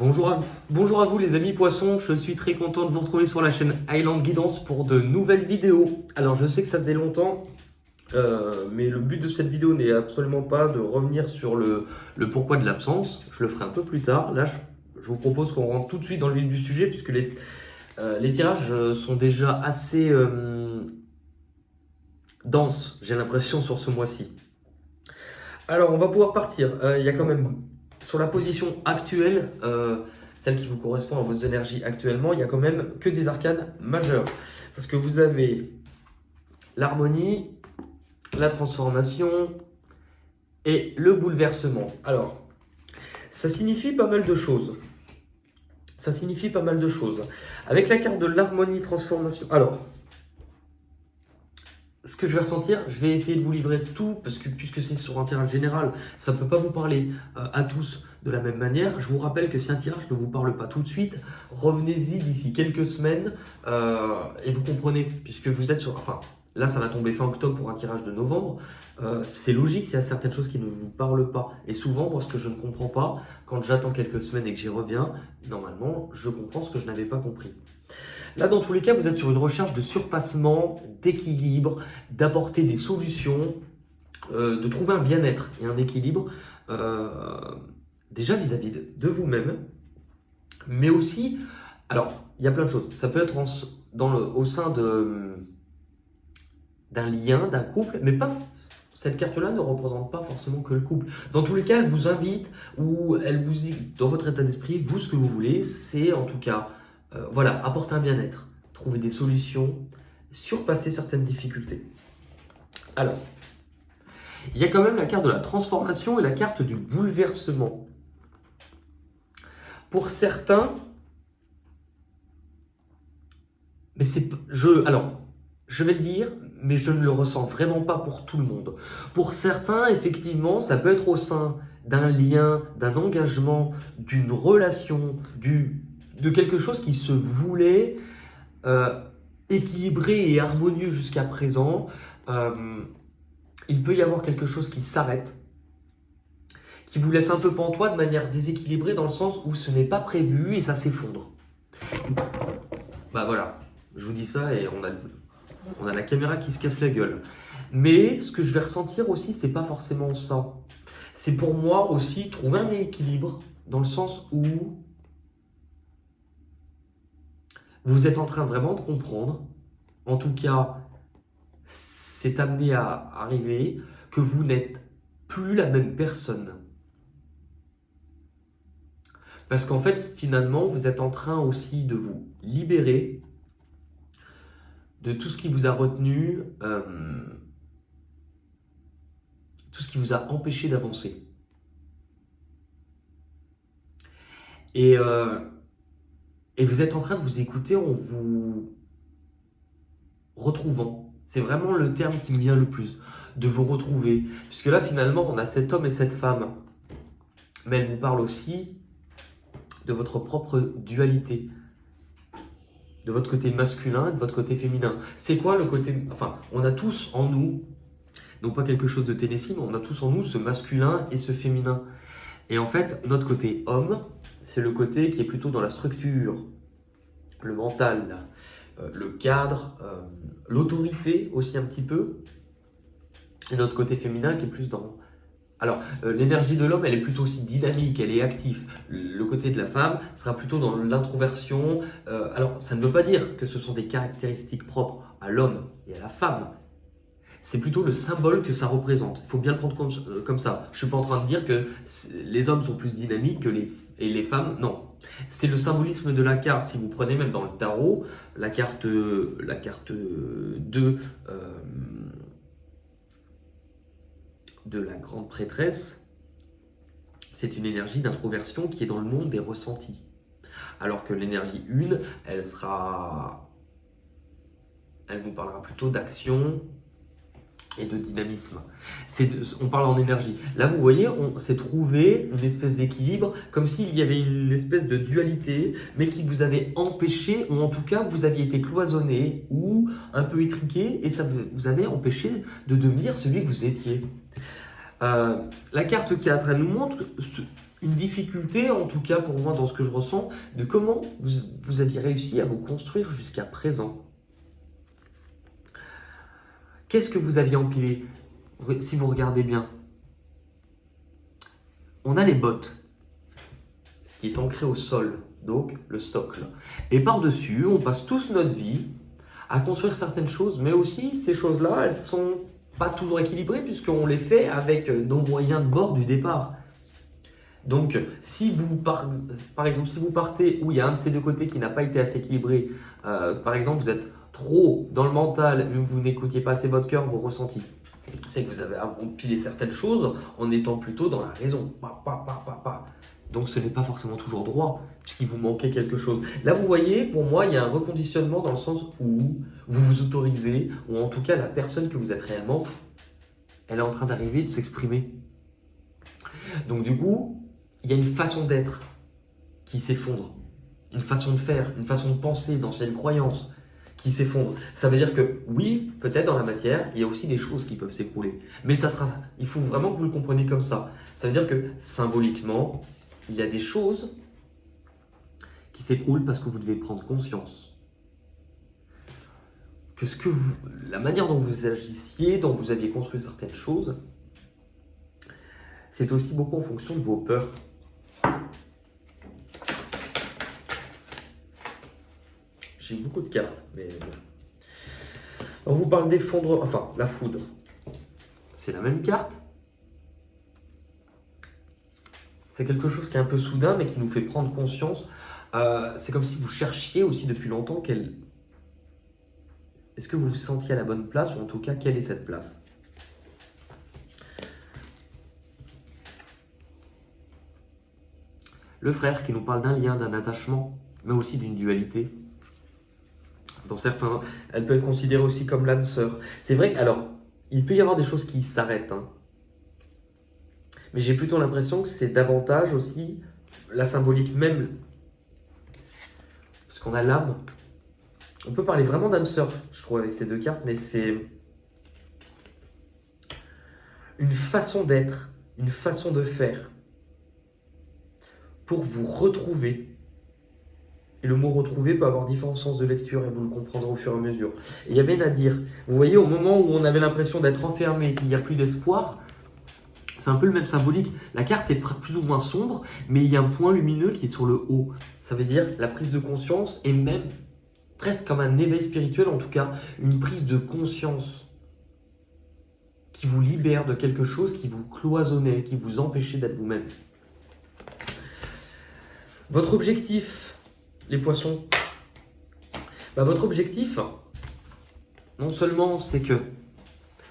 Bonjour à vous les amis poissons, je suis très content de vous retrouver sur la chaîne Highland Guidance pour de nouvelles vidéos. Alors je sais que ça faisait longtemps, mais le but de cette vidéo n'est absolument pas de revenir sur le pourquoi de l'absence. Je le ferai un peu plus tard. Là je vous propose qu'on rentre tout de suite dans le vif du sujet puisque les tirages sont déjà assez denses, j'ai l'impression, sur ce mois-ci. Alors on va pouvoir partir. Il y a quand même sur la position actuelle, celle qui vous correspond à vos énergies actuellement, il n'y a quand même que des arcanes majeures. Parce que vous avez l'harmonie, la transformation et le bouleversement. Alors, ça signifie pas mal de choses. Avec la carte de l'harmonie, transformation. Alors, ce que je vais ressentir, je vais essayer de vous livrer tout, parce que puisque c'est sur un tirage général, ça ne peut pas vous parler à tous de la même manière. Je vous rappelle que si un tirage ne vous parle pas tout de suite, revenez-y d'ici quelques semaines et vous comprenez, puisque vous êtes sur... Enfin, là, ça va tomber fin octobre pour un tirage de novembre. C'est logique s'il y a certaines choses qui ne vous parlent pas. Et souvent, moi, ce que je ne comprends pas, quand j'attends quelques semaines et que j'y reviens, normalement, je comprends ce que je n'avais pas compris. Là, dans tous les cas, vous êtes sur une recherche de surpassement, d'équilibre, d'apporter des solutions, de trouver un bien-être et un équilibre, déjà vis-à-vis de vous-même, mais aussi, alors, il y a plein de choses. Ça peut être au sein d'un lien, d'un couple, mais pas. Cette carte-là ne représente pas forcément que le couple. Dans tous les cas, elle vous invite, ou elle vous dit, dans votre état d'esprit, vous, ce que vous voulez, c'est en tout cas... voilà, apporter un bien-être, trouver des solutions, surpasser certaines difficultés. Alors, il y a quand même la carte de la transformation et la carte du bouleversement. Pour certains, mais je vais le dire, mais je ne le ressens vraiment pas pour tout le monde. Pour certains, effectivement, ça peut être au sein d'un lien, d'un engagement, d'une relation, de quelque chose qui se voulait équilibré et harmonieux jusqu'à présent. Il peut y avoir quelque chose qui s'arrête, qui vous laisse un peu pantois de manière déséquilibrée dans le sens où ce n'est pas prévu et ça s'effondre. Bah voilà, je vous dis ça et on a la caméra qui se casse la gueule. Mais ce que je vais ressentir aussi, c'est pas forcément ça. C'est pour moi aussi trouver un équilibre dans le sens où vous êtes en train vraiment de comprendre, en tout cas, c'est amené à arriver, que vous n'êtes plus la même personne. Parce qu'en fait, finalement, vous êtes en train aussi de vous libérer de tout ce qui vous a retenu, tout ce qui vous a empêché d'avancer. Et vous êtes en train de vous écouter en vous retrouvant. C'est vraiment le terme qui me vient le plus, de vous retrouver. Puisque là, finalement, on a cet homme et cette femme. Mais elle vous parle aussi de votre propre dualité. De votre côté masculin et de votre côté féminin. C'est quoi le côté... Enfin, on a tous en nous, non pas quelque chose de Tennessee, mais on a tous en nous ce masculin et ce féminin. Et en fait, notre côté homme, c'est le côté qui est plutôt dans la structure, le mental, le cadre, l'autorité aussi un petit peu. Et notre côté féminin qui est plus dans... Alors, l'énergie de l'homme, elle est plutôt aussi dynamique, elle est active. Le côté de la femme sera plutôt dans l'introversion. Alors, ça ne veut pas dire que ce sont des caractéristiques propres à l'homme et à la femme. C'est plutôt le symbole que ça représente. Il faut bien le prendre comme ça. Je ne suis pas en train de dire que les hommes sont plus dynamiques et les femmes, non. C'est le symbolisme de la carte. Si vous prenez même dans le tarot, la carte 2... de la grande prêtresse, c'est une énergie d'introversion qui est dans le monde des ressentis. Alors que l'énergie 1, elle nous parlera plutôt d'action et de dynamisme. On parle en énergie. Là, vous voyez, on s'est trouvé une espèce d'équilibre, comme s'il y avait une espèce de dualité, mais qui vous avait empêché, ou en tout cas, vous aviez été cloisonné, ou un peu étriqué, et ça vous avait empêché de devenir celui que vous étiez. La carte 4, elle nous montre une difficulté, en tout cas pour moi dans ce que je ressens, de comment vous aviez réussi à vous construire jusqu'à présent. Qu'est-ce que vous aviez empilé? Si vous regardez bien, on a les bottes, ce qui est ancré au sol, donc le socle. Et par-dessus, on passe tous notre vie à construire certaines choses, mais aussi ces choses-là, elles sont pas toujours équilibrées puisqu'on les fait avec nos moyens de bord du départ. Donc, si vous par exemple, si vous partez où il y a un de ces deux côtés qui n'a pas été assez équilibré, par exemple, vous êtes trop dans le mental, mais vous n'écoutiez pas assez votre cœur, vos ressentis, c'est que vous avez empilé certaines choses en étant plutôt dans la raison. Donc, ce n'est pas forcément toujours droit, puisqu'il vous manquait quelque chose. Là, vous voyez, pour moi, il y a un reconditionnement dans le sens où vous vous autorisez, ou en tout cas, la personne que vous êtes réellement, elle est en train d'arriver, de s'exprimer. Donc, du coup, il y a une façon d'être qui s'effondre, une façon de faire, une façon de penser, d'anciennes croyances qui s'effondrent. Ça veut dire que oui, peut-être dans la matière, il y a aussi des choses qui peuvent s'écrouler. Mais il faut vraiment que vous le compreniez comme ça. Ça veut dire que symboliquement, il y a des choses qui s'écroulent parce que vous devez prendre conscience que la manière dont vous agissiez, dont vous aviez construit certaines choses, c'est aussi beaucoup en fonction de vos peurs. J'ai beaucoup de cartes, mais on vous parle d'effondrement, enfin la foudre. C'est la même carte. C'est quelque chose qui est un peu soudain, mais qui nous fait prendre conscience. C'est comme si vous cherchiez aussi depuis longtemps est-ce que vous vous sentiez à la bonne place, ou en tout cas, quelle est cette place? Le frère qui nous parle d'un lien, d'un attachement, mais aussi d'une dualité. Dans certains, elle peut être considérée aussi comme l'âme sœur. C'est vrai alors, il peut y avoir des choses qui s'arrêtent, hein. Mais j'ai plutôt l'impression que c'est davantage aussi la symbolique même. Parce qu'on a l'âme. On peut parler vraiment d'âme sœur, je trouve, avec ces deux cartes, mais c'est une façon d'être, une façon de faire pour vous retrouver. Et le mot retrouver peut avoir différents sens de lecture et vous le comprendrez au fur et à mesure. Et il y avait Nadir. Vous voyez, au moment où on avait l'impression d'être enfermé, qu'il n'y a plus d'espoir, c'est un peu le même symbolique. La carte est plus ou moins sombre, mais il y a un point lumineux qui est sur le haut. Ça veut dire la prise de conscience et même presque comme un éveil spirituel, en tout cas, une prise de conscience qui vous libère de quelque chose qui vous cloisonnait, qui vous empêchait d'être vous-même. Votre objectif, les poissons, votre objectif, non seulement c'est que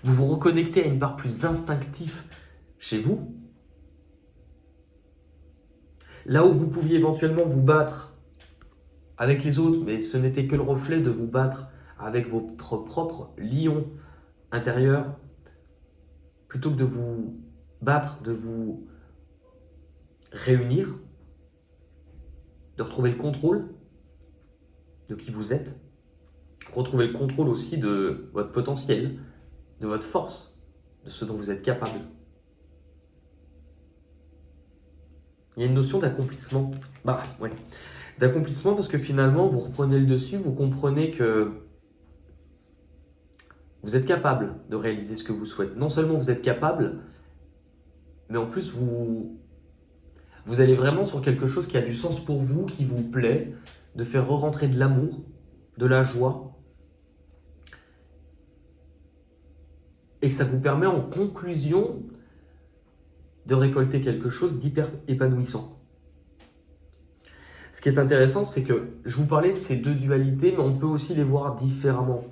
vous vous reconnectez à une part plus instinctive chez vous, là où vous pouviez éventuellement vous battre avec les autres, mais ce n'était que le reflet de vous battre avec votre propre lion intérieur, plutôt que de vous battre, de vous réunir, de retrouver le contrôle de qui vous êtes, retrouver le contrôle aussi de votre potentiel, de votre force, de ce dont vous êtes capable. Il y a une notion d'accomplissement. Ouais. D'accomplissement parce que finalement, vous reprenez le dessus, vous comprenez que vous êtes capable de réaliser ce que vous souhaitez. Non seulement vous êtes capable, mais en plus vous allez vraiment sur quelque chose qui a du sens pour vous, qui vous plaît, de faire re-rentrer de l'amour, de la joie, et que ça vous permet en conclusion de récolter quelque chose d'hyper épanouissant. Ce qui est intéressant, c'est que je vous parlais de ces deux dualités, mais on peut aussi les voir différemment.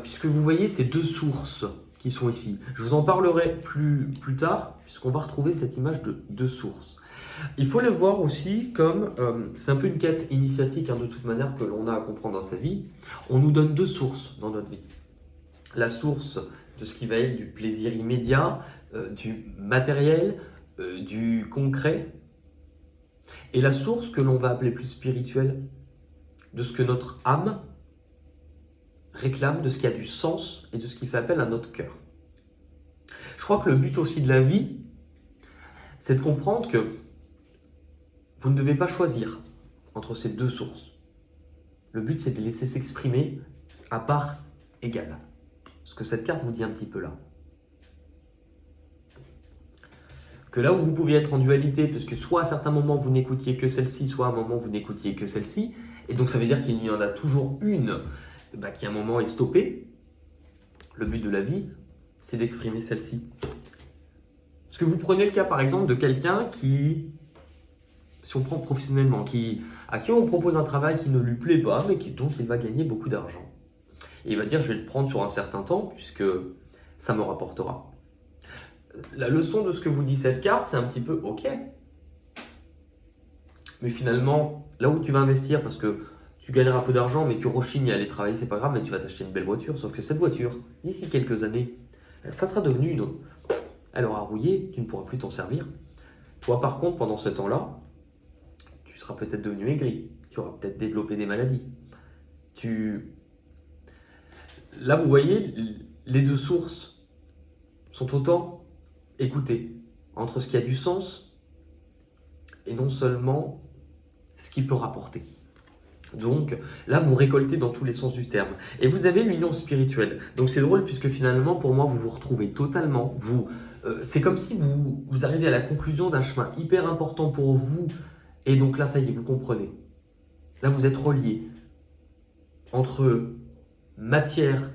Puisque vous voyez ces deux sources qui sont ici. Je vous en parlerai plus tard, puisqu'on va retrouver cette image de deux sources. Il faut le voir aussi comme, c'est un peu une quête initiatique de toute manière que l'on a à comprendre dans sa vie. On nous donne deux sources dans notre vie. La source de ce qui va être du plaisir immédiat, du matériel, du concret, et la source que l'on va appeler plus spirituelle, de ce que notre âme réclame, de ce qui a du sens et de ce qui fait appel à notre cœur. Je crois que le but aussi de la vie, c'est de comprendre que vous ne devez pas choisir entre ces deux sources. Le but, c'est de les laisser s'exprimer à part égale. Ce que cette carte vous dit un petit peu là. Que là où vous pouvez être en dualité, parce que soit à certains moments vous n'écoutiez que celle-ci, soit à un moment vous n'écoutiez que celle-ci, et donc ça veut dire qu'il y en a toujours une qui à un moment est stoppée. Le but de la vie, c'est d'exprimer celle-ci. Parce que vous prenez le cas par exemple de quelqu'un qui, si on prend professionnellement, à qui on propose un travail qui ne lui plaît pas, mais dont il va gagner beaucoup d'argent. Et il va dire, je vais le prendre sur un certain temps, puisque ça me rapportera. La leçon de ce que vous dit cette carte, c'est un petit peu, ok. Mais finalement, là où tu vas investir, parce que tu gagneras un peu d'argent, mais tu rechignes à aller travailler, c'est pas grave, mais tu vas t'acheter une belle voiture. Sauf que cette voiture, d'ici quelques années, ça sera devenu une autre. Elle aura rouillé, tu ne pourras plus t'en servir. Toi, par contre, pendant ce temps-là, tu seras peut-être devenu aigri. Tu auras peut-être développé des maladies. Là, vous voyez, les deux sources sont autant écoutées entre ce qui a du sens et non seulement ce qui peut rapporter. Donc là, vous récoltez dans tous les sens du terme. Et vous avez l'union spirituelle. Donc c'est drôle puisque finalement, pour moi, vous vous retrouvez totalement. C'est comme si vous arrivez à la conclusion d'un chemin hyper important pour vous. Et donc là, ça y est, vous comprenez. Là, vous êtes reliés entre matière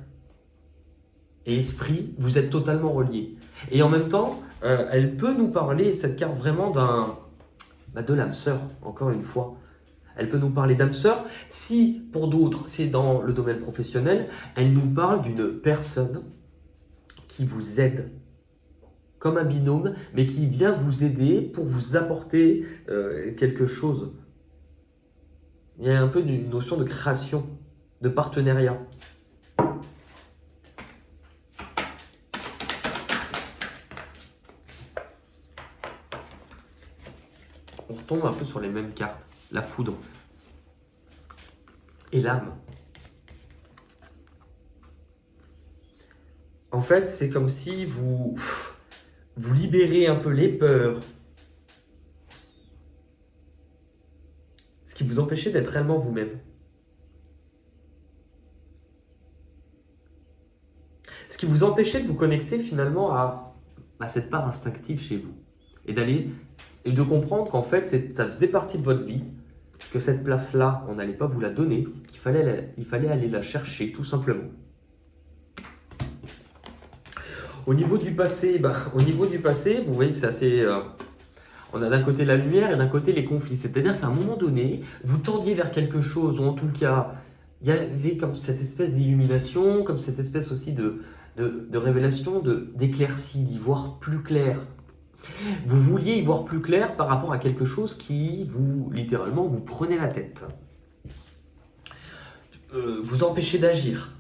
et esprit. Vous êtes totalement reliés. Et en même temps, elle peut nous parler, cette carte, vraiment de l'âme sœur, encore une fois. Elle peut nous parler d'âme sœur. Si, pour d'autres, c'est dans le domaine professionnel, elle nous parle d'une personne qui vous aide, comme un binôme, mais qui vient vous aider pour vous apporter quelque chose. Il y a un peu une notion de création, de partenariat. On retombe un peu sur les mêmes cartes. La foudre et l'âme. En fait, c'est comme si vous libérez un peu les peurs, ce qui vous empêchait d'être réellement vous-même. Ce qui vous empêchait de vous connecter finalement à cette part instinctive chez vous. Et de comprendre qu'en fait, ça faisait partie de votre vie, que cette place-là, on n'allait pas vous la donner, qu'il fallait aller la chercher, tout simplement. Au niveau du passé, vous voyez, c'est assez... on a d'un côté la lumière et d'un côté les conflits. C'est-à-dire qu'à un moment donné, vous tendiez vers quelque chose, ou en tout cas, il y avait comme cette espèce d'illumination, comme cette espèce aussi de révélation, d'éclaircie, d'y voir plus clair. Vous vouliez y voir plus clair par rapport à quelque chose qui littéralement, vous prenait la tête. Vous empêchez d'agir.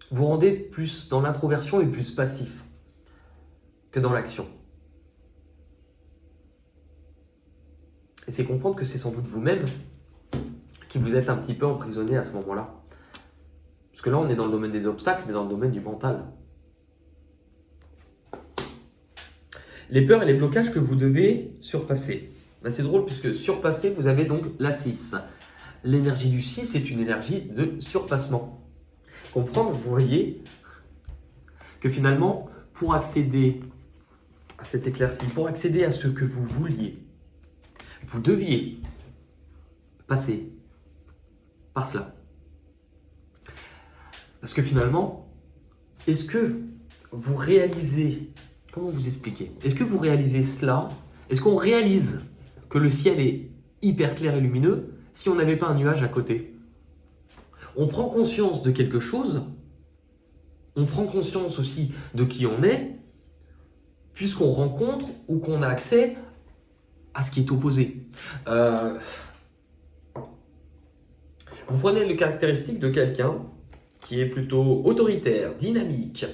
Vous rendez plus dans l'introversion et plus passif que dans l'action. Et c'est comprendre que c'est sans doute vous-même qui vous êtes un petit peu emprisonné à ce moment-là. Parce que là, on est dans le domaine des obstacles, mais dans le domaine du mental. Les peurs et les blocages que vous devez surpasser. C'est drôle puisque surpasser, vous avez donc la 6. L'énergie du 6 est une énergie de surpassement. Comprendre, vous voyez, que finalement, pour accéder à cette éclaircie, pour accéder à ce que vous vouliez, vous deviez passer par cela. Parce que finalement, est-ce que vous réalisez, comment vous expliquer? Est-ce que vous réalisez cela? Est-ce qu'on réalise que le ciel est hyper clair et lumineux si on n'avait pas un nuage à côté? On prend conscience de quelque chose, on prend conscience aussi de qui on est, puisqu'on rencontre ou qu'on a accès à ce qui est opposé. Vous prenez les caractéristiques de quelqu'un qui est plutôt autoritaire, dynamique.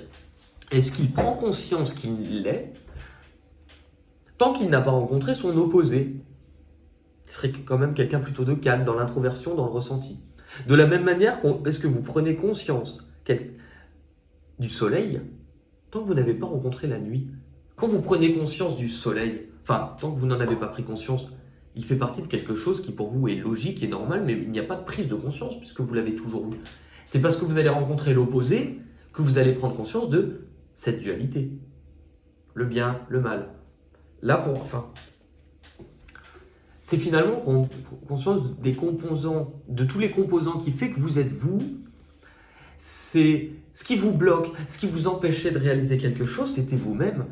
Est-ce qu'il prend conscience qu'il l'est tant qu'il n'a pas rencontré son opposé? Il serait quand même quelqu'un plutôt de calme, dans l'introversion, dans le ressenti. De la même manière, est-ce que vous prenez conscience du soleil tant que vous n'avez pas rencontré la nuit? Quand vous prenez conscience du soleil, enfin, tant que vous n'en avez pas pris conscience, il fait partie de quelque chose qui pour vous est logique et normal, mais il n'y a pas de prise de conscience puisque vous l'avez toujours eu. C'est parce que vous allez rencontrer l'opposé que vous allez prendre conscience de cette dualité. Le bien, le mal. C'est finalement prendre conscience des composants, de tous les composants qui fait que vous êtes vous. C'est ce qui vous bloque, ce qui vous empêchait de réaliser quelque chose, c'était vous-même.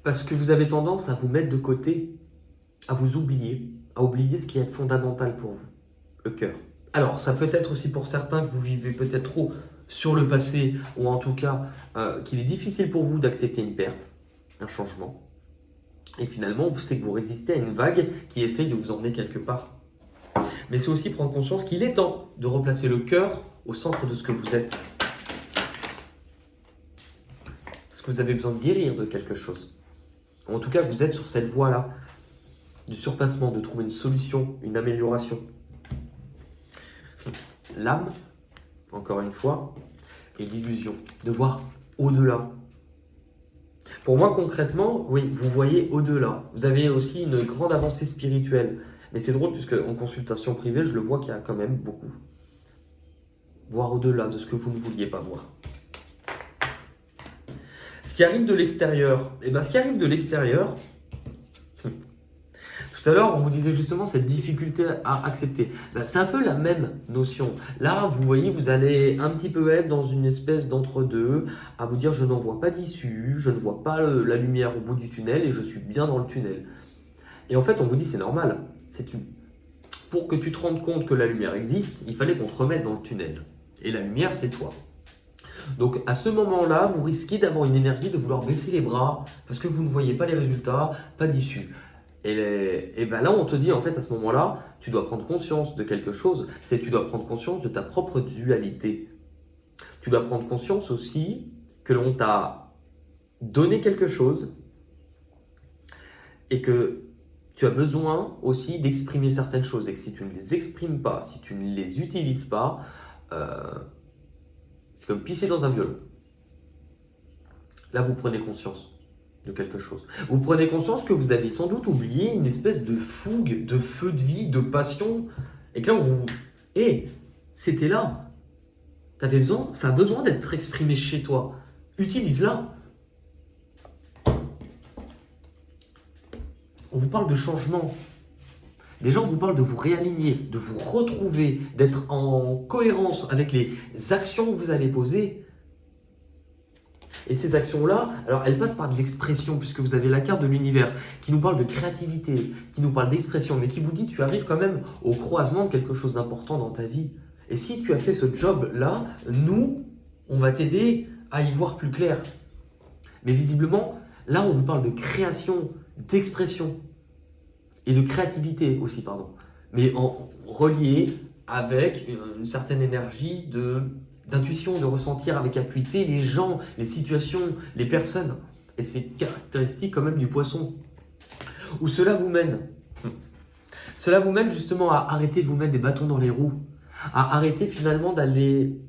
Parce que vous avez tendance à vous mettre de côté, à vous oublier, à oublier ce qui est fondamental pour vous, le cœur. Alors, ça peut être aussi pour certains que vous vivez peut-être trop sur le passé, ou en tout cas qu'il est difficile pour vous d'accepter une perte, un changement. Et finalement, c'est que vous résistez à une vague qui essaye de vous emmener quelque part. Mais c'est aussi prendre conscience qu'il est temps de replacer le cœur au centre de ce que vous êtes. Parce que vous avez besoin de guérir de quelque chose. En tout cas, vous êtes sur cette voie-là, du surpassement, de trouver une solution, une amélioration. L'âme, encore une fois, est l'illusion de voir au-delà. Pour moi, concrètement, oui, vous voyez au-delà. Vous avez aussi une grande avancée spirituelle. Mais c'est drôle puisque en consultation privée, je le vois qu'il y a quand même beaucoup. Voir au-delà de ce que vous ne vouliez pas voir. Ce qui arrive de l'extérieur, ce qui arrive de l'extérieur, tout à l'heure, on vous disait justement cette difficulté à accepter. C'est un peu la même notion. Là, vous voyez, vous allez un petit peu être dans une espèce d'entre-deux, à vous dire je n'en vois pas d'issue, je ne vois pas la lumière au bout du tunnel et je suis bien dans le tunnel. Et en fait, on vous dit c'est normal. Pour que tu te rendes compte que la lumière existe, il fallait qu'on te remette dans le tunnel. Et la lumière, c'est toi. Donc à ce moment-là, vous risquez d'avoir une énergie de vouloir baisser les bras parce que vous ne voyez pas les résultats, pas d'issue. Et là, on te dit en fait à ce moment-là, tu dois prendre conscience de quelque chose, c'est que tu dois prendre conscience de ta propre dualité. Tu dois prendre conscience aussi que l'on t'a donné quelque chose et que tu as besoin aussi d'exprimer certaines choses et que si tu ne les exprimes pas, si tu ne les utilises pas, c'est comme pisser dans un violon. Là, vous prenez conscience de quelque chose. Vous prenez conscience que vous avez sans doute oublié une espèce de fougue, de feu de vie, de passion. Et que là, c'était là. Ça a besoin d'être exprimé chez toi. Utilise-la. On vous parle de changement. Déjà, on vous parle de vous réaligner, de vous retrouver, d'être en cohérence avec les actions que vous allez poser. Et ces actions-là, alors elles passent par de l'expression, puisque vous avez la carte de l'univers qui nous parle de créativité, qui nous parle d'expression, mais qui vous dit tu arrives quand même au croisement de quelque chose d'important dans ta vie. Et si tu as fait ce job-là, nous, on va t'aider à y voir plus clair. Mais visiblement, là, on vous parle de création, d'expression et de créativité aussi, pardon. Mais relié avec une certaine énergie d'intuition, de ressentir avec acuité les gens, les situations, les personnes. Et c'est caractéristique quand même du poisson. Où cela vous mène. Cela vous mène justement à arrêter de vous mettre des bâtons dans les roues. À arrêter finalement d'aller...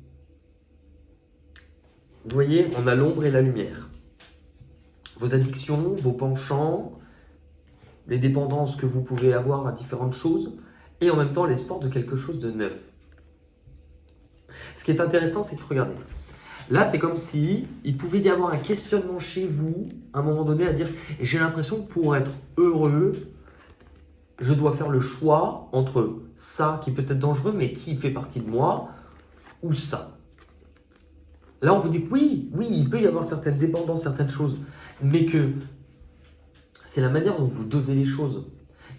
Vous voyez, on a l'ombre et la lumière. Vos addictions, vos penchants, les dépendances que vous pouvez avoir à différentes choses, et en même temps l'espoir de quelque chose de neuf. Ce qui est intéressant, c'est que regardez, là c'est comme si il pouvait y avoir un questionnement chez vous, à un moment donné, à dire j'ai l'impression que pour être heureux, je dois faire le choix entre ça qui peut être dangereux, mais qui fait partie de moi, ou ça. Là on vous dit que oui, il peut y avoir certaines dépendances, certaines choses, mais que c'est la manière dont vous dosez les choses.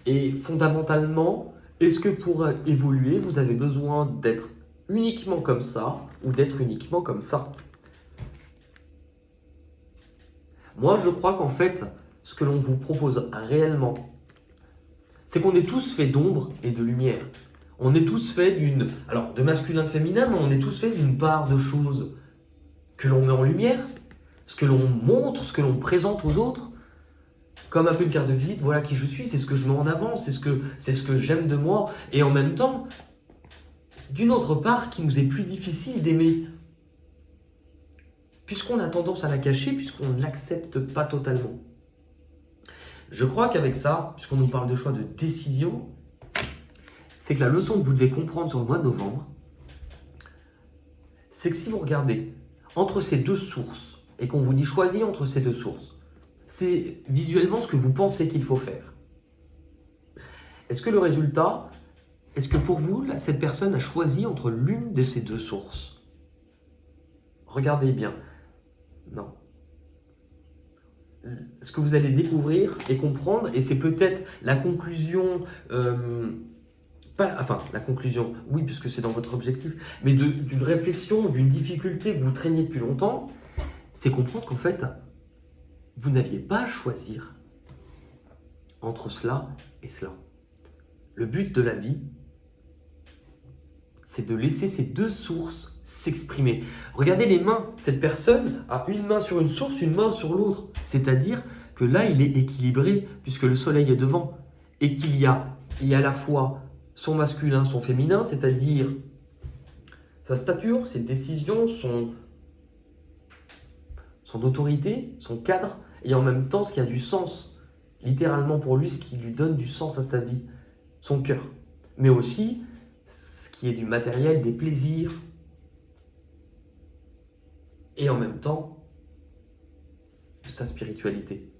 Et fondamentalement, est-ce que pour évoluer, vous avez besoin d'être uniquement comme ça ou d'être uniquement comme ça? Moi, je crois qu'en fait, ce que l'on vous propose réellement, c'est qu'on est tous faits d'ombre et de lumière. On est tous faits de masculin, de féminin, mais on est tous faits d'une part de choses que l'on met en lumière, ce que l'on montre, ce que l'on présente aux autres, comme un peu une carte de visite, voilà qui je suis, c'est ce que je mets en avant, c'est ce que j'aime de moi. Et en même temps, d'une autre part qui nous est plus difficile d'aimer. Puisqu'on a tendance à la cacher, puisqu'on ne l'accepte pas totalement. Je crois qu'avec ça, puisqu'on nous parle de choix de décision, c'est que la leçon que vous devez comprendre sur le mois de novembre, c'est que si vous regardez entre ces deux sources, et qu'on vous dit choisir entre ces deux sources, c'est visuellement ce que vous pensez qu'il faut faire. Est-ce que le résultat, est-ce que pour vous, là, cette personne a choisi entre l'une de ces deux sources? Regardez bien. Non. Ce que vous allez découvrir et comprendre, et c'est peut-être la conclusion, la conclusion, oui, puisque c'est dans votre objectif, mais d'une réflexion, d'une difficulté que vous traîniez depuis longtemps, c'est comprendre qu'en fait, vous n'aviez pas à choisir entre cela et cela. Le but de la vie, c'est de laisser ces deux sources s'exprimer. Regardez les mains. Cette personne a une main sur une source, une main sur l'autre. C'est-à-dire que là, il est équilibré puisque le soleil est devant et qu'il y a à la fois son masculin, son féminin, c'est-à-dire sa stature, ses décisions, son autorité, son cadre, et en même temps ce qui a du sens, littéralement pour lui, ce qui lui donne du sens à sa vie, son cœur. Mais aussi ce qui est du matériel, des plaisirs, et en même temps de sa spiritualité.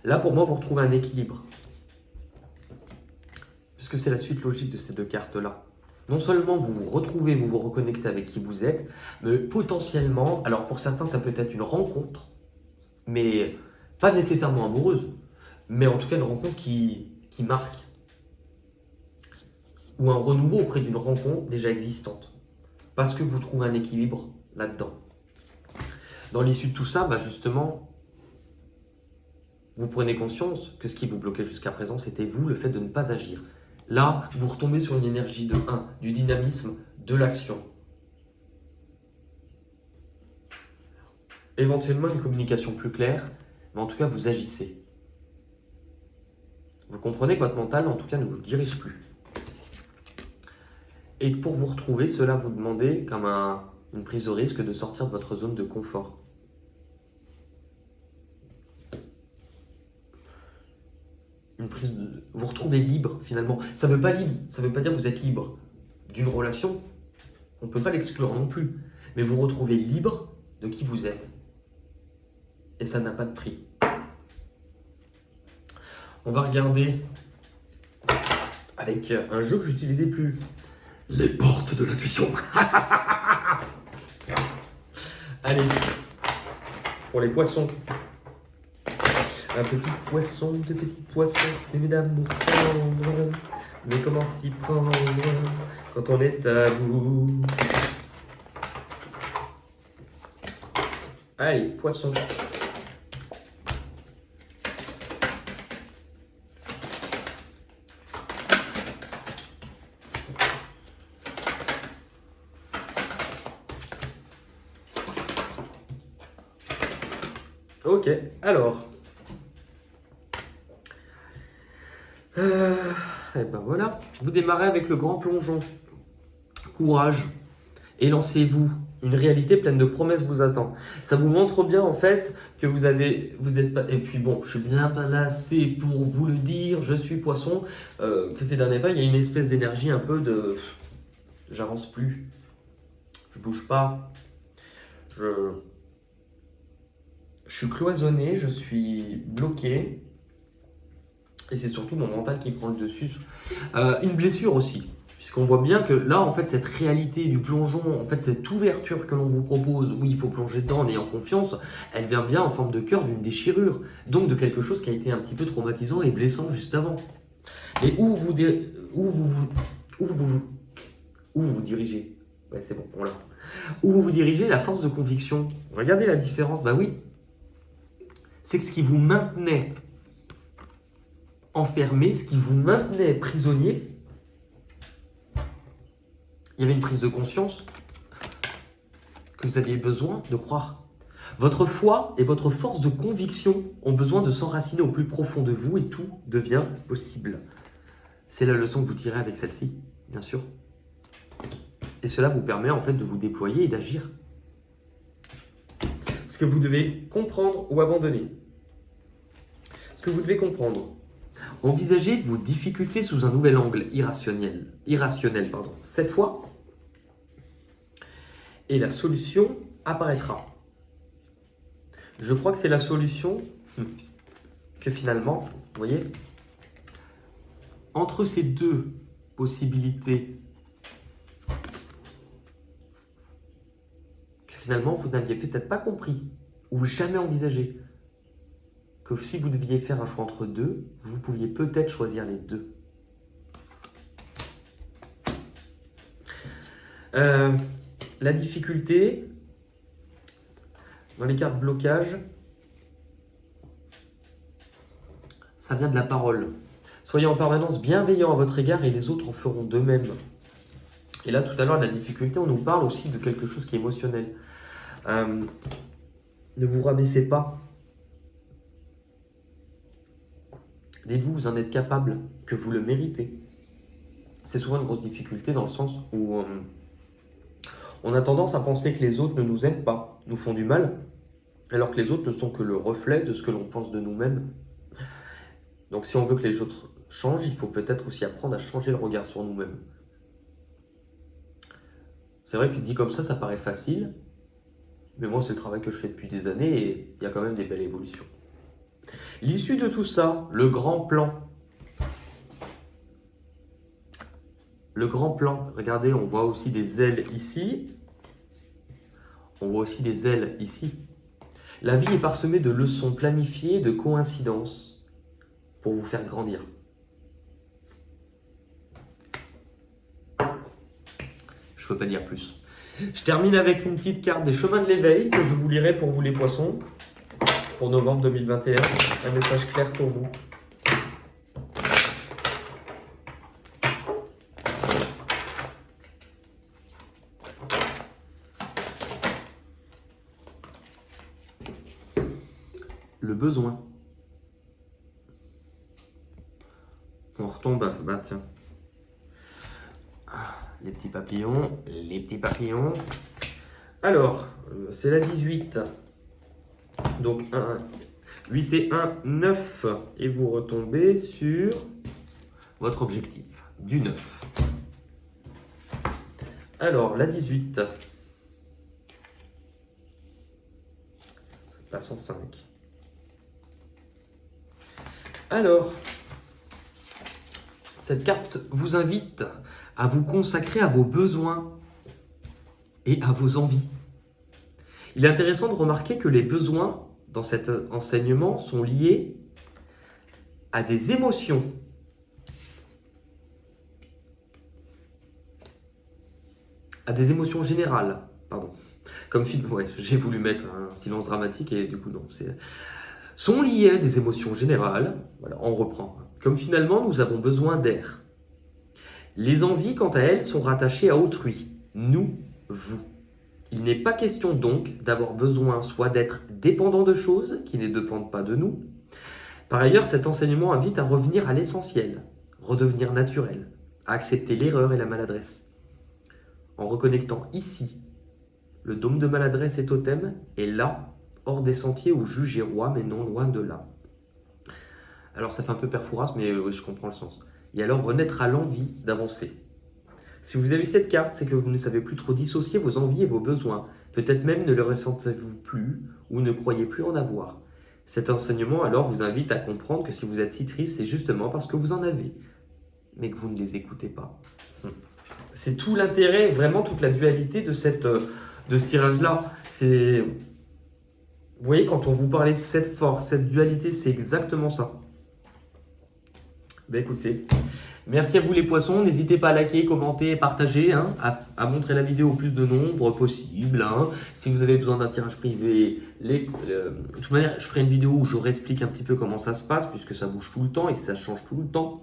Là, pour moi, vous retrouvez un équilibre. Puisque c'est la suite logique de ces deux cartes-là. Non seulement vous vous retrouvez, vous vous reconnectez avec qui vous êtes, mais potentiellement, alors pour certains, ça peut être une rencontre, mais pas nécessairement amoureuse, mais en tout cas une rencontre qui marque. Ou un renouveau auprès d'une rencontre déjà existante. Parce que vous trouvez un équilibre là-dedans. Dans l'issue de tout ça, justement, vous prenez conscience que ce qui vous bloquait jusqu'à présent, c'était vous, le fait de ne pas agir. Là, vous retombez sur une énergie de 1, du dynamisme, de l'action. Éventuellement, une communication plus claire, mais en tout cas, vous agissez. Vous comprenez que votre mental, en tout cas, ne vous dirige plus. Et pour vous retrouver, cela vous demandez, comme une prise de risque, de sortir de votre zone de confort. Vous retrouvez libre, finalement. Ça veut pas dire que vous êtes libre d'une relation. On ne peut pas l'exclure non plus. Mais vous retrouvez libre de qui vous êtes. Et ça n'a pas de prix. On va regarder avec un jeu que j'utilisais plus. Les portes de l'intuition. Allez, pour les poissons. Un petit poisson, deux petits poissons, c'est d'amour tendre. Mais comment s'y prendre quand on est à bout? Allez, poisson. Ok, alors. Et ben voilà, vous démarrez avec le grand plongeon. Courage et lancez-vous. Une réalité pleine de promesses vous attend. Ça vous montre bien en fait que vous êtes pas. Et puis bon, je suis bien placé pour vous le dire. Je suis poisson. Que ces derniers temps, il y a une espèce d'énergie un peu de. J'avance plus. Je bouge pas. Je suis cloisonné. Je suis bloqué. Et c'est surtout mon mental qui prend le dessus. Une blessure aussi. Puisqu'on voit bien que là, en fait, cette réalité du plongeon, en fait, cette ouverture que l'on vous propose, où il faut plonger dedans en ayant confiance, elle vient bien en forme de cœur d'une déchirure. Donc de quelque chose qui a été un petit peu traumatisant et blessant juste avant. Et où vous vous dirigez? Ouais, c'est bon, on l'a. Où vous vous dirigez, la force de conviction. Regardez la différence. Bah oui. C'est que ce qui vous maintenait enfermé, ce qui vous maintenait prisonnier, il y avait une prise de conscience que vous aviez besoin de croire. Votre foi et votre force de conviction ont besoin de s'enraciner au plus profond de vous et tout devient possible. C'est la leçon que vous tirez avec celle-ci, bien sûr. Et cela vous permet en fait de vous déployer et d'agir. Ce que vous devez comprendre ou abandonner. Ce que vous devez comprendre. Envisagez vos difficultés sous un nouvel angle irrationnel. Cette fois, et la solution apparaîtra. Je crois que c'est la solution que finalement, vous voyez, entre ces deux possibilités, que finalement vous n'aviez peut-être pas compris ou jamais envisagé, que si vous deviez faire un choix entre deux, vous pouviez peut-être choisir les deux. La difficulté, dans les cartes blocage, ça vient de la parole. Soyez en permanence bienveillant à votre égard et les autres en feront de même. Et là, tout à l'heure, la difficulté, on nous parle aussi de quelque chose qui est émotionnel. Ne vous rabaissez pas. Dites-vous, vous en êtes capable, que vous le méritez. C'est souvent une grosse difficulté dans le sens où on a tendance à penser que les autres ne nous aiment pas, nous font du mal, alors que les autres ne sont que le reflet de ce que l'on pense de nous-mêmes. Donc si on veut que les autres changent, il faut peut-être aussi apprendre à changer le regard sur nous-mêmes. C'est vrai que dit comme ça paraît facile, mais moi c'est le travail que je fais depuis des années et il y a quand même des belles évolutions. L'issue de tout ça, le grand plan. Le grand plan, regardez, on voit aussi des ailes ici. On voit aussi des ailes ici. La vie est parsemée de leçons planifiées, de coïncidences pour vous faire grandir. Je ne peux pas dire plus. Je termine avec une petite carte des chemins de l'éveil que je vous lirai pour vous les poissons. Pour novembre 2021, un message clair pour vous. Le besoin. On retombe, bah tiens. Les petits papillons, les petits papillons. Alors, c'est la 18. Donc 8 et 1, 9. Et vous retombez sur votre objectif, du 9. Alors, la 18. La 105. Alors, cette carte vous invite à vous consacrer à vos besoins et à vos envies. Il est intéressant de remarquer que les besoins dans cet enseignement sont liés à des émotions. À des émotions générales, pardon. Comme film, ouais, j'ai voulu mettre un silence dramatique et du coup non. Sont liés à des émotions générales. Voilà, on reprend. Comme finalement nous avons besoin d'air. Les envies, quant à elles, sont rattachées à autrui. Nous, vous. Il n'est pas question donc d'avoir besoin soit d'être dépendant de choses qui ne dépendent pas de nous. Par ailleurs, cet enseignement invite à revenir à l'essentiel, redevenir naturel, à accepter l'erreur et la maladresse. En reconnectant ici, le dôme de maladresse et totem est là, hors des sentiers où juge est roi, mais non loin de là. Alors ça fait un peu perfourasse, mais oui, je comprends le sens. Et alors renaître à l'envie d'avancer. Si vous avez cette carte, c'est que vous ne savez plus trop dissocier vos envies et vos besoins. Peut-être même ne les ressentez-vous plus ou ne croyez plus en avoir. Cet enseignement alors vous invite à comprendre que si vous êtes si triste, c'est justement parce que vous en avez, mais que vous ne les écoutez pas. C'est tout l'intérêt, vraiment toute la dualité de ce tirage-là. Vous voyez, quand on vous parlait de cette force, cette dualité, c'est exactement ça. Ben écoutez, merci à vous les poissons. N'hésitez pas à liker, commenter, partager, hein, à montrer la vidéo au plus de nombre possible. Hein. Si vous avez besoin d'un tirage privé, de toute manière, je ferai une vidéo où je réexplique un petit peu comment ça se passe, puisque ça bouge tout le temps et que ça change tout le temps.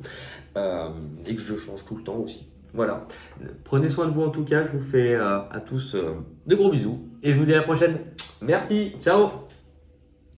Et que je change tout le temps aussi. Voilà. Prenez soin de vous en tout cas. Je vous fais à tous de gros bisous. Et je vous dis à la prochaine. Merci. Ciao.